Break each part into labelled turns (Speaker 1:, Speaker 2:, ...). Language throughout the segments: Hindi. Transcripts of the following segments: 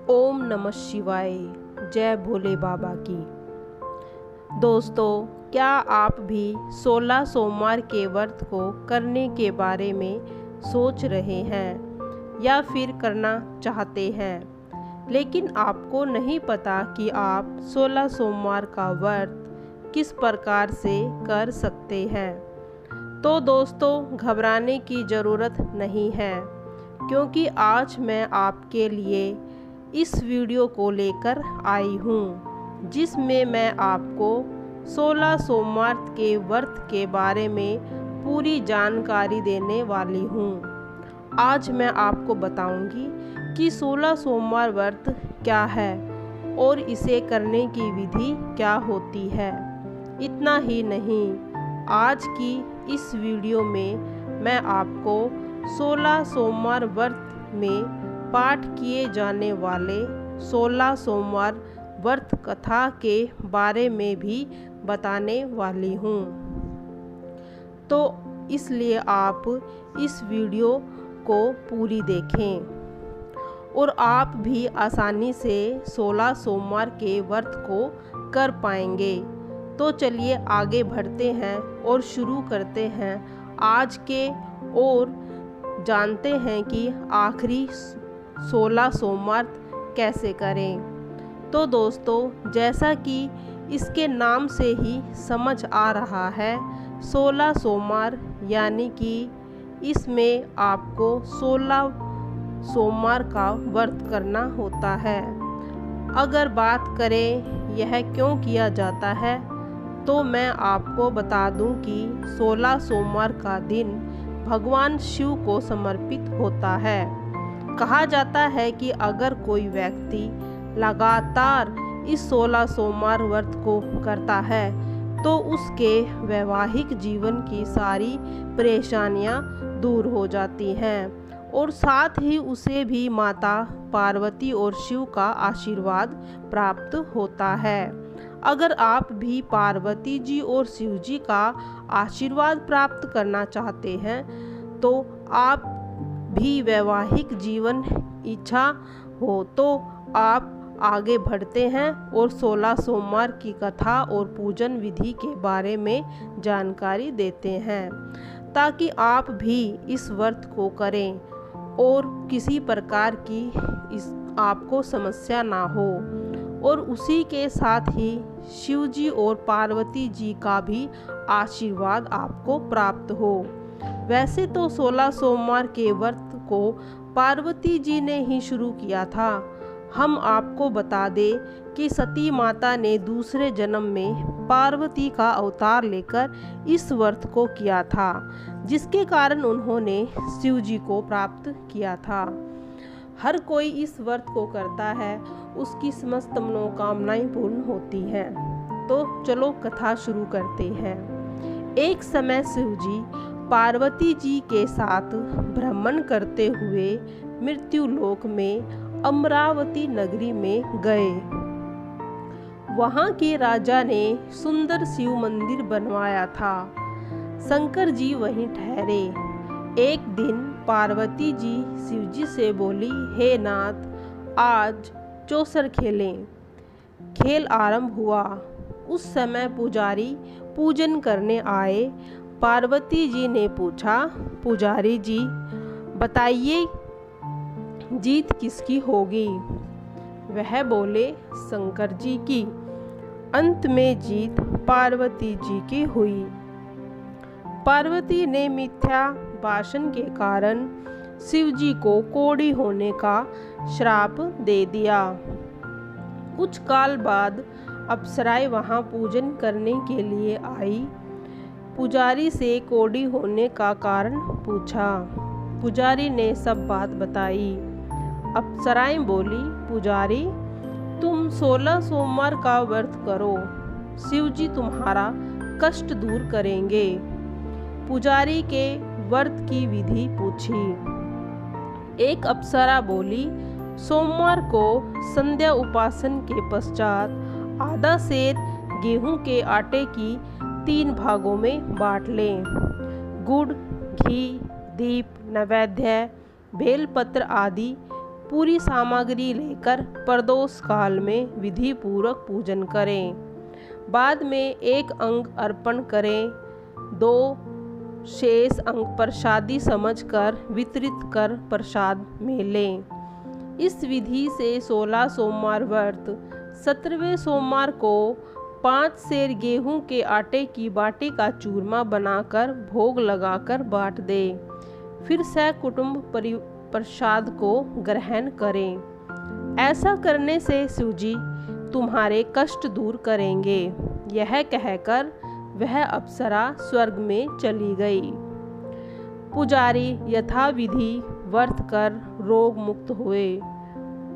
Speaker 1: ओम नमः शिवाय। जय भोले बाबा की। दोस्तों, क्या आप भी 16 सोमवार के व्रत को करने के बारे में सोच रहे हैं या फिर करना चाहते हैं, लेकिन आपको नहीं पता कि आप 16 सोमवार का व्रत किस प्रकार से कर सकते हैं? तो दोस्तों, घबराने की ज़रूरत नहीं है, क्योंकि आज मैं आपके लिए इस वीडियो को लेकर आई हूँ, जिसमें मैं आपको 16 सोमवार के व्रत के बारे में पूरी जानकारी देने वाली हूँ। आज मैं आपको बताऊंगी कि 16 सोमवार व्रत क्या है और इसे करने की विधि क्या होती है। इतना ही नहीं, आज की इस वीडियो में मैं आपको 16 सोमवार व्रत में पाठ किए जाने वाले 16 सोमवार व्रत कथा के बारे में भी बताने वाली हूँ। तो इसलिए आप इस वीडियो को पूरी देखें और आप भी आसानी से 16 सोमवार के व्रत को कर पाएंगे। तो चलिए आगे बढ़ते हैं और शुरू करते हैं आज के, और जानते हैं कि आखिरी 16 सोमवार कैसे करें। तो दोस्तों, जैसा कि इसके नाम से ही समझ आ रहा है, 16 सोमवार यानी कि इसमें आपको 16 सोमवार का व्रत करना होता है। अगर बात करें यह क्यों किया जाता है, तो मैं आपको बता दूं कि 16 सोमवार का दिन भगवान शिव को समर्पित होता है। कहा जाता है कि अगर कोई व्यक्ति लगातार इस 16 सोमवार व्रत को करता है तो उसके वैवाहिक जीवन की सारी परेशानियां दूर हो जाती हैं और साथ ही उसे भी माता पार्वती और शिव का आशीर्वाद प्राप्त होता है। अगर आप भी पार्वती जी और शिव जी का आशीर्वाद प्राप्त करना चाहते हैं तो आप भी वैवाहिक जीवन इच्छा हो तो आप आगे बढ़ते हैं और 16 सोमवार की कथा और पूजन विधि के बारे में जानकारी देते हैं, ताकि आप भी इस व्रत को करें और किसी प्रकार की आपको समस्या ना हो, और उसी के साथ ही शिव जी और पार्वती जी का भी आशीर्वाद आपको प्राप्त हो। वैसे तो 16 सोमवार के व्रत को पार्वती जी ने ही शुरू किया था। हम आपको बता दें कि सती माता ने दूसरे जन्म में पार्वती का अवतार लेकर इस व्रत को किया था, जिसके कारण उन्होंने शिव जी को प्राप्त किया था। हर कोई इस व्रत को करता है, उसकी समस्त मनोकामनाएं पूर्ण होती हैं। तो चलो कथा शुरू करते हैं। एक समय शिव जी पार्वती जी के साथ भ्रमण करते हुए मृत्युलोक में अमरावती नगरी में गए। वहां के राजा ने सुंदर शिव मंदिर बनवाया था। शंकर जी वहीं ठहरे। एक दिन पार्वती जी शिव जी से बोली, हे नाथ, आज चौसर खेलें। खेल आरंभ हुआ। उस समय पुजारी पूजन करने आए। पार्वती जी ने पूछा, पुजारी जी बताइए जीत किसकी होगी? वह बोले, शंकर जी की। अंत में जीत पार्वती जी की हुई। पार्वती ने मिथ्या भाषण के कारण शिव जी को कोढ़ी होने का श्राप दे दिया। कुछ काल बाद अप्सराएं वहां पूजन करने के लिए आई। पुजारी से कोढ़ी होने का कारण पूछा। पुजारी ने सब बात बताई। अप्सराएं बोली, पुजारी तुम 16 सोमवार का व्रत करो, शिव जी तुम्हारा कष्ट दूर करेंगे। पुजारी के व्रत की विधि पूछी। एक अप्सरा बोली, सोमवार को संध्या उपासन के पश्चात आधा सेर गेहूं के आटे की 3 भागों में बांट लें। गुड़, घी, दीप, नैवेद्य, बेलपत्र आदि पूरी सामग्री लेकर प्रदोष काल में विधि पूर्वक पूजन करें। बाद में एक अंग अर्पण करें। 2 शेष अंग प्रसादी समझकर वितरित कर प्रसाद में लें। इस विधि से 16 सोमवार व्रत 17वें सोमवार को 5 सेर गेहूं के आटे की बाटी का चूरमा बनाकर भोग लगाकर बांट दें। फिर सहकुटुंब प्रसाद को ग्रहण करें। ऐसा करने से शिवजी तुम्हारे कष्ट दूर करेंगे। यह कहकर वह अप्सरा स्वर्ग में चली गई। पुजारी यथाविधि व्रत कर रोग मुक्त हुए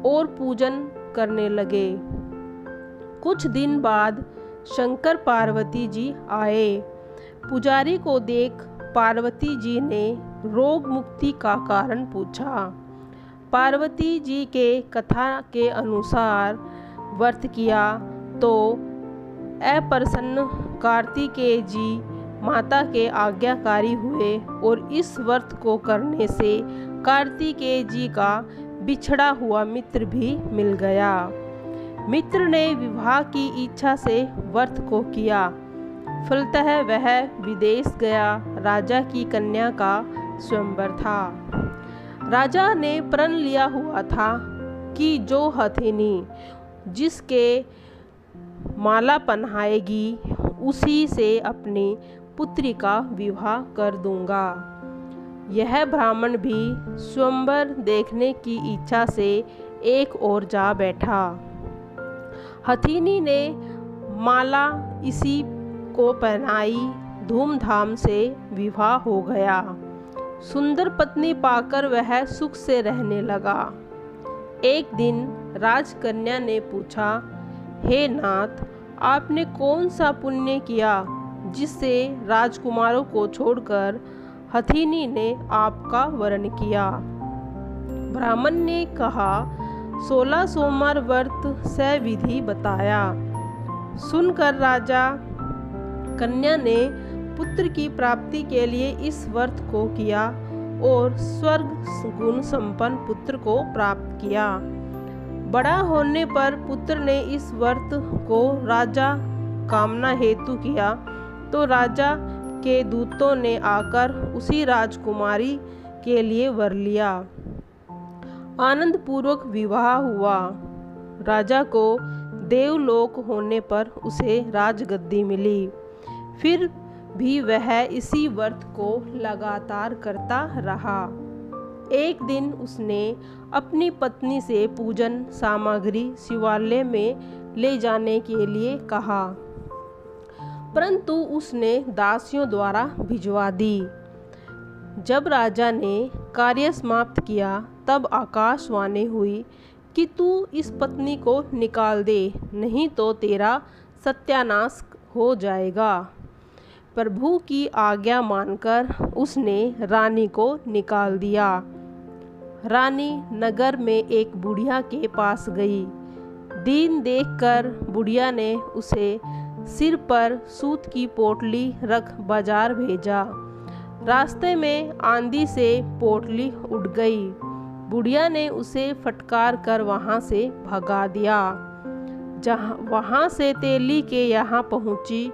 Speaker 1: और पूजन करने लगे। कुछ दिन बाद शंकर पार्वती जी आए। पुजारी को देख पार्वती जी ने रोग मुक्ति का कारण पूछा। पार्वती जी के कथा के अनुसार व्रत किया तो अप्रसन्न कार्तिकेय जी माता के आज्ञाकारी हुए और इस व्रत को करने से कार्तिकेय जी का बिछड़ा हुआ मित्र भी मिल गया। मित्र ने विवाह की इच्छा से व्रत को किया। फलतः वह विदेश गया। राजा की कन्या का स्वयंवर था। राजा ने प्रण लिया हुआ था कि जो हथिनी जिसके माला पहनाएगी उसी से अपनी पुत्री का विवाह कर दूंगा। यह ब्राह्मण भी स्वयंवर देखने की इच्छा से एक ओर जा बैठा। हथिनी ने माला इसी को पहनाई। धूमधाम से विवाह हो गया। सुंदर पत्नी पाकर वह सुख से रहने लगा। एक दिन राजकन्या ने पूछा, हे नाथ, आपने कौन सा पुण्य किया जिससे राजकुमारों को छोड़कर हथिनी ने आपका वरण किया? ब्राह्मण ने कहा, 16 सोमवार व्रत सविधि बताया। सुनकर राजा कन्या ने पुत्र की प्राप्ति के लिए इस व्रत को किया और स्वर्ग गुण संपन्न पुत्र को प्राप्त किया। बड़ा होने पर पुत्र ने इस व्रत को राजा कामना हेतु किया तो राजा के दूतों ने आकर उसी राजकुमारी के लिए वर लिया। आनंद पूर्वक विवाह हुआ। राजा को देवलोक होने पर उसे राजगद्दी मिली। फिर भी वह इसी व्रत को लगातार करता रहा। एक दिन उसने अपनी पत्नी से पूजन सामग्री शिवालय में ले जाने के लिए कहा, परंतु उसने दासियों द्वारा भिजवा दी। जब राजा ने कार्य समाप्त किया तब आकाशवाणी हुई कि तू इस पत्नी को निकाल दे, नहीं तो तेरा सत्यानाश हो जाएगा। प्रभु की आज्ञा मानकर उसने रानी को निकाल दिया। रानी नगर में एक बुढ़िया के पास गई। दीन देखकर बुढ़िया ने उसे सिर पर सूत की पोटली रख बाजार भेजा। रास्ते में आंधी से पोटली उड़ गई। बुढ़िया ने उसे फटकार कर वहाँ से भगा दिया। वहाँ से तेली के यहाँ पहुँची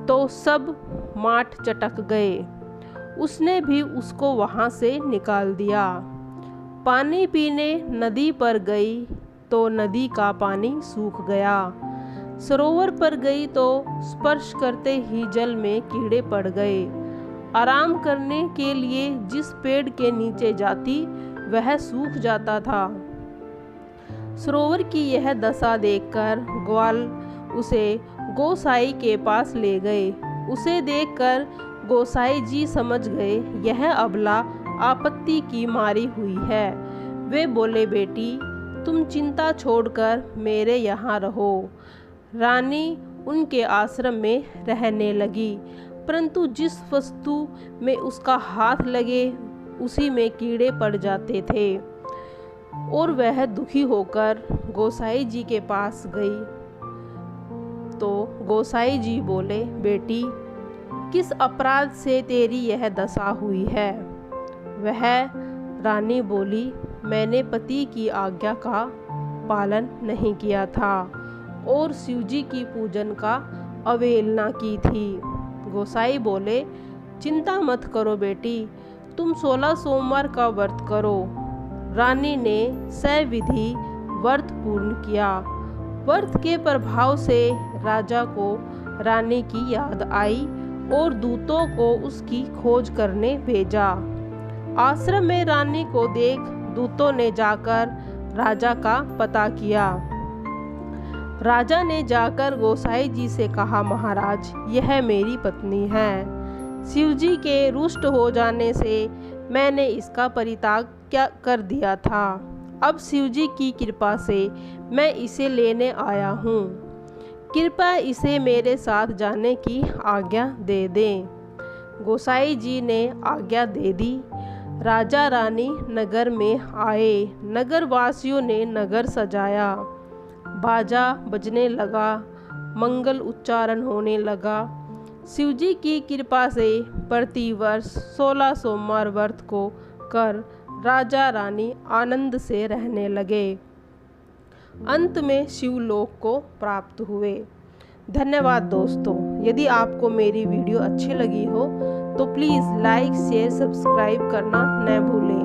Speaker 1: तो सब माट चटक गए। उसने भी उसको वहाँ से निकाल दिया। पानी पीने नदी पर गई तो नदी का पानी सूख गया। सरोवर पर गई तो स्पर्श करते ही जल में कीड़े पड़ गए। आराम करने के लिए जिस पेड़ के नीचे जाती वह सूख जाता था। सरोवर की यह दशा देखकर ग्वाल उसे गोसाई के पास ले गए। उसे देखकर गोसाई जी समझ गए यह अबला आपत्ति की मारी हुई है। वे बोले, बेटी तुम चिंता छोड़कर मेरे यहाँ रहो। रानी उनके आश्रम में रहने लगी, परंतु जिस वस्तु में उसका हाथ लगे उसी में कीड़े पड़ जाते थे और वह दुखी होकर गोसाई जी के पास गई। तो गोसाई जी बोले, बेटी किस अपराध से तेरी यह दशा हुई है? वह रानी बोली, मैंने पति की आज्ञा का पालन नहीं किया था और शिवजी की पूजन का अवहेलना की थी। गोसाई बोले, चिंता मत करो बेटी, तुम 16 सोमवार का व्रत करो। रानी ने सविधि व्रत पूर्ण किया। व्रत के प्रभाव से राजा को रानी की याद आई और दूतों को उसकी खोज करने भेजा। आश्रम में रानी को देख दूतों ने जाकर राजा का पता किया। राजा ने जाकर गोसाई जी से कहा, महाराज, यह मेरी पत्नी है। शिवजी के रुष्ट हो जाने से मैंने इसका परित्याग कर दिया था। अब शिवजी की कृपा से मैं इसे लेने आया हूँ। कृपया इसे मेरे साथ जाने की आज्ञा दे दें। गोसाई जी ने आज्ञा दे दी। राजा रानी नगर में आए। नगर वासियों ने नगर सजाया, बाजा बजने लगा, मंगल उच्चारण होने लगा। शिवजी की कृपा से प्रतिवर्ष 16 सोमवार व्रत को कर राजा रानी आनंद से रहने लगे। अंत में शिवलोक को प्राप्त हुए। धन्यवाद दोस्तों। यदि आपको मेरी वीडियो अच्छी लगी हो तो प्लीज़ लाइक, शेयर, सब्सक्राइब करना न भूलें।